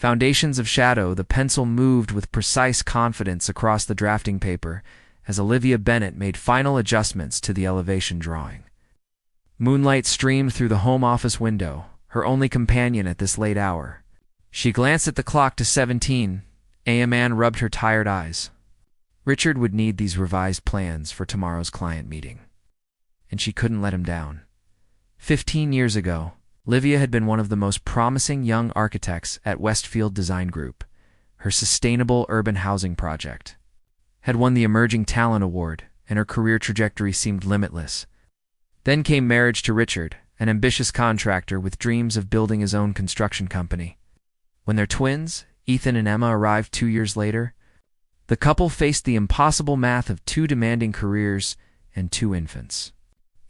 Foundations of shadow, the pencil moved with precise confidence across the drafting paper as Olivia Bennet made final adjustments to the elevation drawing. Moonlight streamed through the home office window, her only companion at this late hour. She glanced at the clock to 17 a.m. and rubbed her tired eyes. Richard would need these revised plans for tomorrow's client meeting, and she couldn't let him down. 15 years ago, Olivia had been one of the most promising young architects at Westfield Design Group. Her sustainable urban housing project had won the Emerging Talent Award, and her career trajectory seemed limitless. Then came marriage to Richard, an ambitious contractor with dreams of building his own construction company. When their twins, Ethan and Emma, arrived 2 years later, the couple faced the impossible math of 2 demanding careers and 2 infants.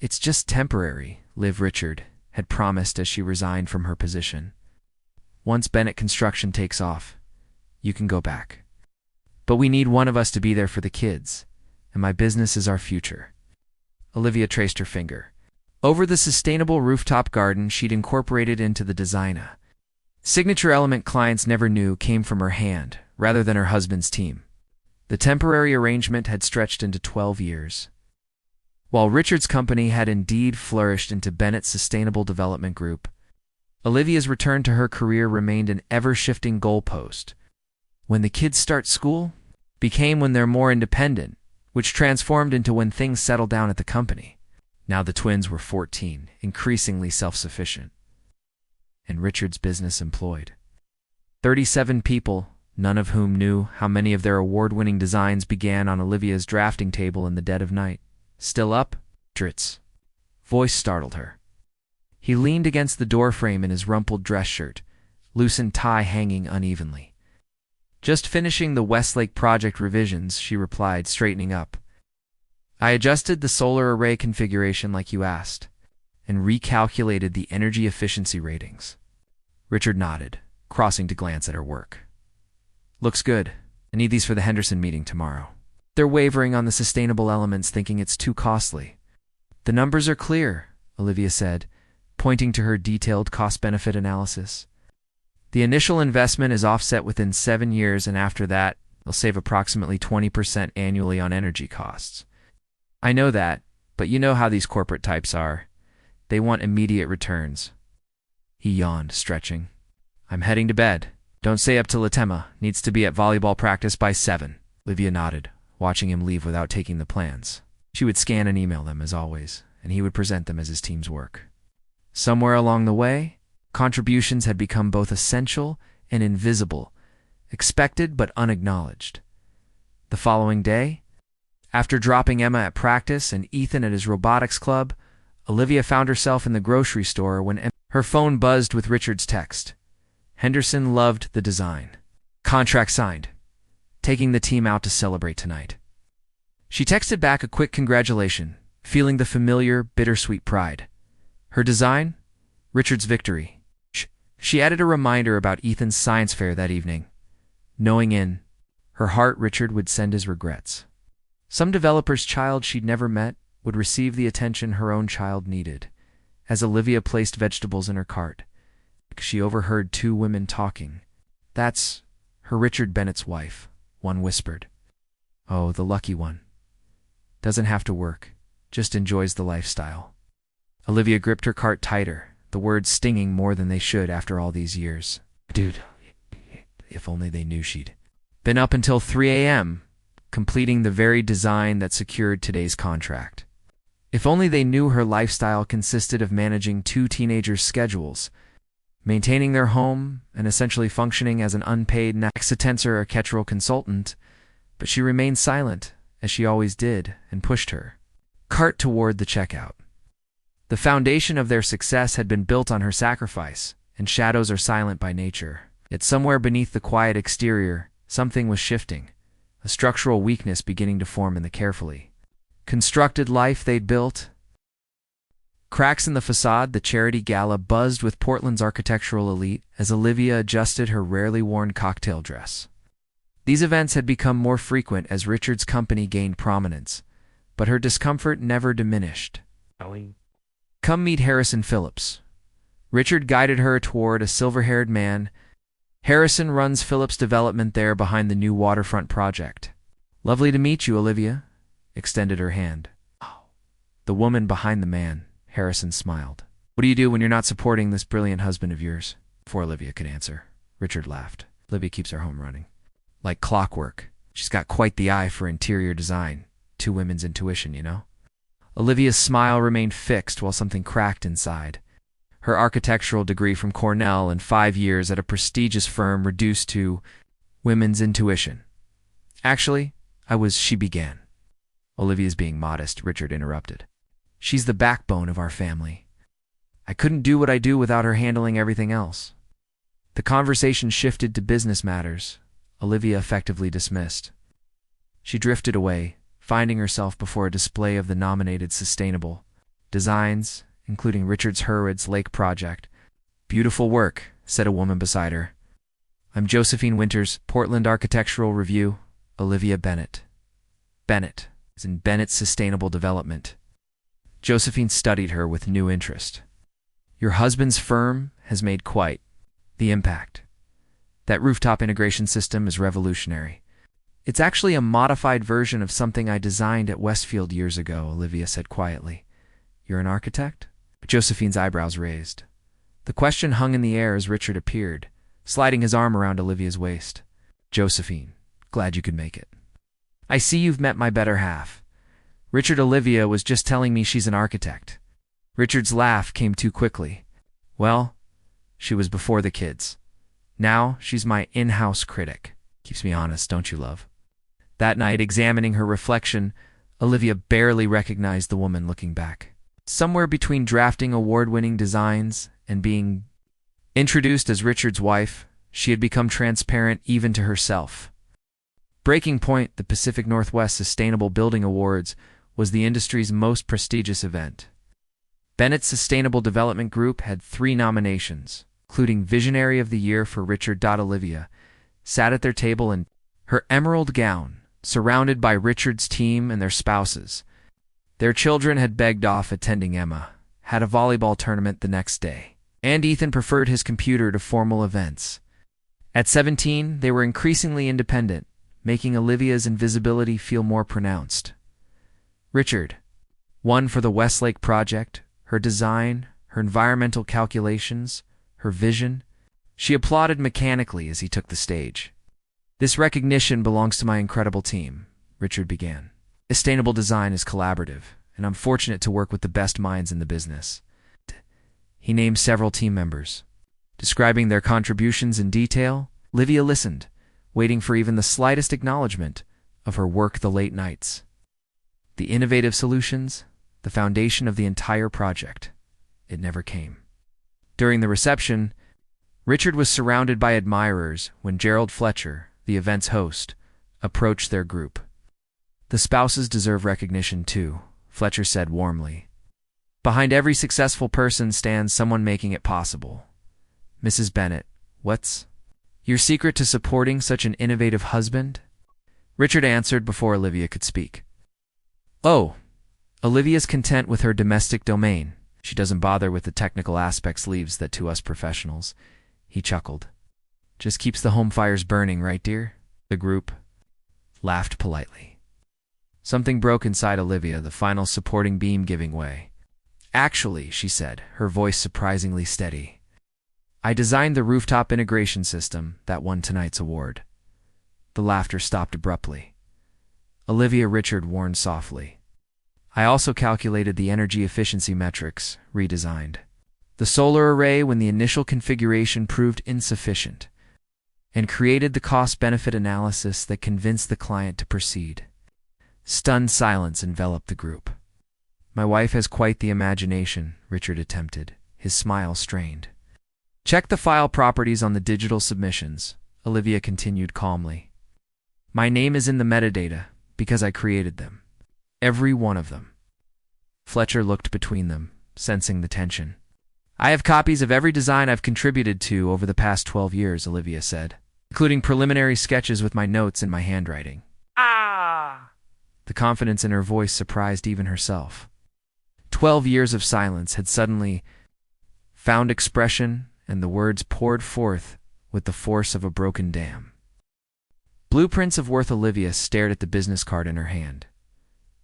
"It's just temporary," Liv Richard had promised as she resigned from her position. "Once Bennett Construction takes off, you can go back. But we need one of us to be there for the kids, and my business is our future." Olivia traced her finger over the sustainable rooftop garden she'd incorporated into the design. Signature element clients never knew came from her hand rather than her husband's team. The temporary arrangement had stretched into 12 years. While Richard's company had indeed flourished into Bennett's Sustainable Development Group, Olivia's return to her career remained an ever-shifting goalpost. When the kids start school became when they're more independent, which transformed into when things settled down at the company. Now the twins were 14, increasingly self-sufficient, and Richard's business employed 37 people, none of whom knew how many of their award-winning designs began on Olivia's drafting table in the dead of night. "Still up?" Drit's voice startled her. He leaned against the doorframe in his rumpled dress shirt, loosened tie hanging unevenly. "Just finishing the Westlake project revisions," she replied, straightening up. "I adjusted the solar array configuration like you asked, and recalculated the energy efficiency ratings." Richard nodded, crossing to glance at her work. "Looks good. I need these for the Henderson meeting tomorrow." They're wavering on the sustainable elements, thinking it's too costly. "The numbers are clear," Olivia said, pointing to her detailed cost-benefit analysis. "The initial investment is offset within 7 years, and after that, they'll save approximately 20% annually on energy costs." "I know that, but you know how these corporate types are. They want immediate returns." He yawned, stretching. "I'm heading to bed. Don't stay up till Latema needs to be at volleyball practice by 7. Olivia nodded, watching him leave without taking the plans. She would scan and email them, as always, and he would present them as his team's work. Somewhere along the way, contributions had become both essential and invisible, expected but unacknowledged. The following day, after dropping Emma at practice and Ethan at his robotics club, Olivia found herself in the grocery store when her phone buzzed with Richard's text. Henderson loved the design. Contract signed. Taking the team out to celebrate tonight. She texted back a quick congratulation, feeling the familiar, bittersweet pride. Her design? Richard's victory. She added a reminder about Ethan's science fair that evening, knowing in her heart Richard would send his regrets. Some developer's child she'd never met would receive the attention her own child needed. As Olivia placed vegetables in her cart, she overheard 2 women talking. "That's her Richard Bennett's wife," one whispered. "Oh, the lucky one. Doesn't have to work, just enjoys the lifestyle." Olivia gripped her cart tighter, the words stinging more than they should after all these years. Dude, if only they knew she'd been up until 3 a.m., completing the very design that secured today's contract. If only they knew her lifestyle consisted of managing 2 teenagers' schedules, maintaining their home, and essentially functioning as an unpaid Nexitensor or Kettrel consultant, but she remained silent, as she always did, and pushed her cart toward the checkout. The foundation of their success had been built on her sacrifice, and shadows are silent by nature. Yet somewhere beneath the quiet exterior, something was shifting, a structural weakness beginning to form in the carefully constructed life they'd built. Cracks in the facade, the charity gala buzzed with Portland's architectural elite as Olivia adjusted her rarely worn cocktail dress. These events had become more frequent as Richard's company gained prominence, but her discomfort never diminished. "Come meet Harrison Phillips." Richard guided her toward a silver-haired man Harrison runs Phillips Development there behind the new waterfront project. Lovely to meet you, Olivia, extended her hand. Oh. The woman behind the man, Harrison smiled. What do you do when you're not supporting this brilliant husband of yours? Before Olivia could answer, Richard laughed. Olivia keeps her home running. Like clockwork. She's got quite the eye for interior design. Two women's intuition, you know? Olivia's smile remained fixed while something cracked inside. Her architectural degree from Cornell and 5 years at a prestigious firm reduced to women's intuition. Actually, she began. Olivia's being modest, Richard interrupted. She's the backbone of our family. I couldn't do what I do without her handling everything else. The conversation shifted to business matters. Olivia effectively dismissed. She drifted away, finding herself before a display of the nominated sustainable designs, including Richard Hurwitz Lake Project. Beautiful work, said a woman beside her. I'm Josephine Winters, Portland Architectural Review, Olivia Bennett. Bennett, as in Bennett's Sustainable Development. Josephine studied her with new interest. Your husband's firm has made quite the impact. That rooftop integration system is revolutionary. It's actually a modified version of something I designed at Westfield years ago, Olivia said quietly. You're an architect? Josephine's eyebrows raised. The question hung in the air as Richard appeared, sliding his arm around Olivia's waist. Josephine, glad you could make it. I see you've met my better half. Richard, Olivia was just telling me she's an architect. Richard's laugh came too quickly. Well, she was before the kids. Now she's my in-house critic. Keeps me honest, don't you, love? That night, examining her reflection, Olivia barely recognized the woman looking back. Somewhere between drafting award-winning designs and being introduced as Richard's wife, she had become transparent even to herself. Breaking Point, the Pacific Northwest Sustainable Building Awards, was the industry's most prestigious event. Bennett's Sustainable Development Group had 3 nominations, including Visionary of the Year for Richard. Olivia sat at their table in her emerald gown, surrounded by Richard's team and their spouses. Their children had begged off attending Emma, had a volleyball tournament the next day, and Ethan preferred his computer to formal events. At 17, they were increasingly independent, making Olivia's invisibility feel more pronounced. Richard won for the Westlake Project, her design, her environmental calculations, her vision. She applauded mechanically as he took the stage. This recognition belongs to my incredible team, Richard began. Sustainable design is collaborative, and I'm fortunate to work with the best minds in the business. He named several team members. Describing their contributions in detail, Olivia listened, waiting for even the slightest acknowledgement of her work the late nights. The innovative solutions, the foundation of the entire project. It never came. During the reception, Richard was surrounded by admirers when Gerald Fletcher, the event's host, approached their group. The spouses deserve recognition too, Fletcher said warmly. Behind every successful person stands someone making it possible. Mrs. Bennett, what's your secret to supporting such an innovative husband? Richard answered before Olivia could speak. Oh, Olivia's content with her domestic domain. She doesn't bother with the technical aspects, leaves that to us professionals. He chuckled. Just keeps the home fires burning, right, dear? The group laughed politely. Something broke inside Olivia, the final supporting beam giving way. Actually, she said, her voice surprisingly steady, I designed the rooftop integration system that won tonight's award. The laughter stopped abruptly. Olivia, Richard warned softly. I also calculated the energy efficiency metrics, redesigned the solar array when the initial configuration proved insufficient, and created the cost-benefit analysis that convinced the client to proceed. Stunned silence enveloped the group. My wife has quite the imagination, Richard attempted, his smile strained. Check the file properties on the digital submissions, Olivia continued calmly. My name is in the metadata because I created them. Every one of them. Fletcher looked between them, sensing the tension. I have copies of every design I've contributed to over the past 12 years, Olivia said, including preliminary sketches with my notes in my handwriting. Ah! The confidence in her voice surprised even herself. 12 years of silence had suddenly found expression, and the words poured forth with the force of a broken dam. Blueprints of worth. Olivia stared at the business card in her hand.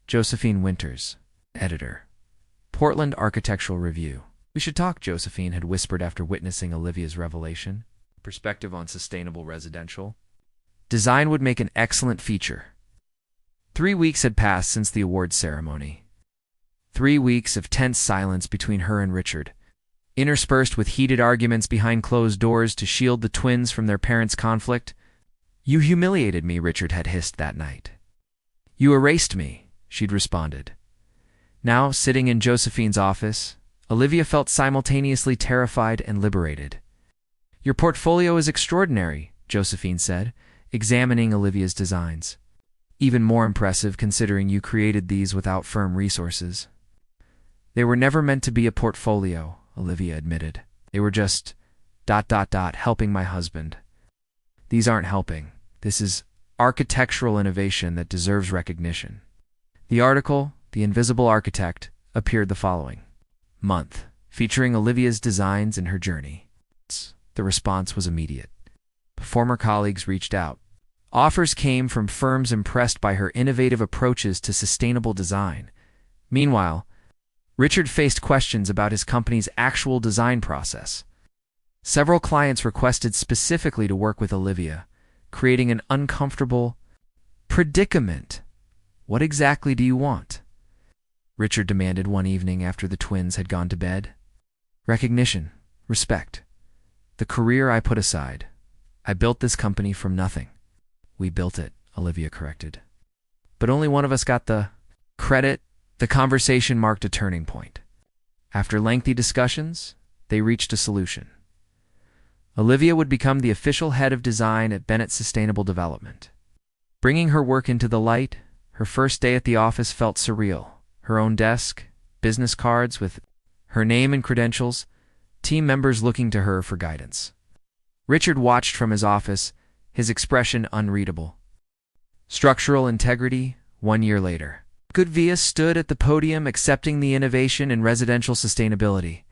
Josephine Winters, editor. Portland Architectural Review. We should talk, Josephine had whispered after witnessing Olivia's revelation. Perspective on sustainable residential. Design would make an excellent feature. 3 weeks had passed since the awards ceremony. 3 weeks of tense silence between her and Richard, interspersed with heated arguments behind closed doors to shield the twins from their parents' conflict. "You humiliated me," Richard had hissed that night. "You erased me," she'd responded. Now, sitting in Josephine's office, Olivia felt simultaneously terrified and liberated. "Your portfolio is extraordinary," Josephine said, examining Olivia's designs. "Even more impressive considering you created these without firm resources." "They were never meant to be a portfolio," Olivia admitted. "They were just ... helping my husband." "These aren't helping. This is architectural innovation that deserves recognition." The article, "The Invisible Architect," appeared the following month, featuring Olivia's designs and her journey. The response was immediate. Former colleagues reached out. Offers came from firms impressed by her innovative approaches to sustainable design. Meanwhile, Richard faced questions about his company's actual design process. Several clients requested specifically to work with Olivia, creating an uncomfortable predicament. "What exactly do you want?" Richard demanded one evening after the twins had gone to bed. "Recognition, respect. The career I put aside. I built this company from nothing." "We built it," Olivia corrected. "But only one of us got the credit." The conversation marked a turning point. After lengthy discussions, they reached a solution. Olivia would become the official head of design at Bennett Sustainable Development. Bringing her work into the light, her first day at the office felt surreal. Her own desk, business cards with her name and credentials, team members looking to her for guidance. Richard watched from his office, his expression unreadable. Structural integrity, 1 year later. Goodvia stood at the podium accepting the innovation in residential sustainability.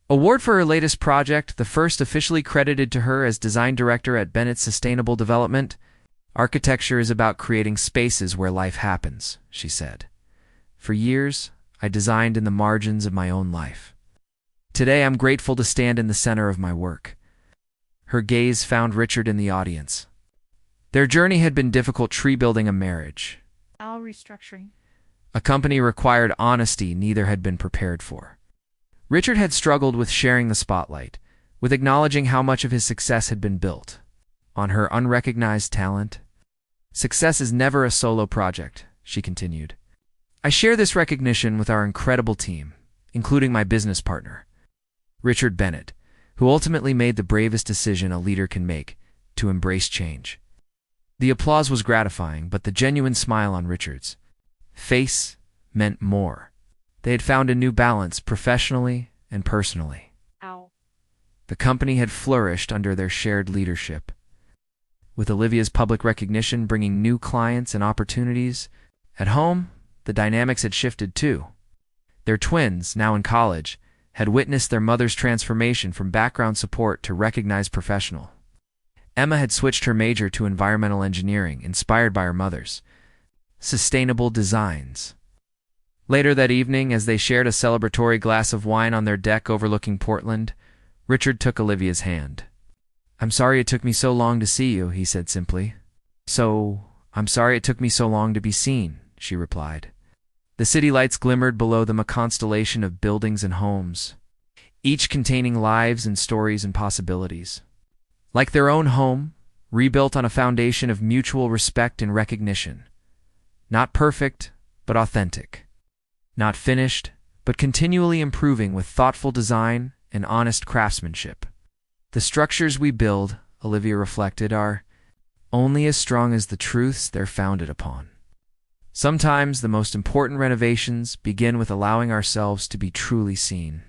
Award for her latest project, the first officially credited to her as design director at Bennett Sustainable Development. "Architecture is about creating spaces where life happens," she said. "For years, I designed in the margins of my own life. Today, I'm grateful to stand in the center of my work." Her gaze found Richard in the audience. Their journey had been difficult, tree building a marriage. Our restructuring. A company required honesty neither had been prepared for. Richard had struggled with sharing the spotlight, with acknowledging how much of his success had been built on her unrecognized talent. "Success is never a solo project," she continued. "I share this recognition with our incredible team, including my business partner, Richard Bennett, who ultimately made the bravest decision a leader can make, to embrace change." The applause was gratifying, but the genuine smile on Richard's face meant more. They had found a new balance professionally and personally. Ow. The company had flourished under their shared leadership. With Olivia's public recognition bringing new clients and opportunities, at home, the dynamics had shifted too. Their twins, now in college, had witnessed their mother's transformation from background support to recognized professional. Emma had switched her major to environmental engineering, inspired by her mother's sustainable designs. Later that evening, as they shared a celebratory glass of wine on their deck overlooking Portland, Richard took Olivia's hand. "I'm sorry it took me so long to see you," he said simply. "I'm sorry it took me so long to be seen," she replied. The city lights glimmered below them, a constellation of buildings and homes, each containing lives and stories and possibilities. Like their own home, rebuilt on a foundation of mutual respect and recognition. Not perfect, but authentic. Not finished, but continually improving with thoughtful design and honest craftsmanship. "The structures we build," Olivia reflected, "are only as strong as the truths they're founded upon." Sometimes the most important renovations begin with allowing ourselves to be truly seen.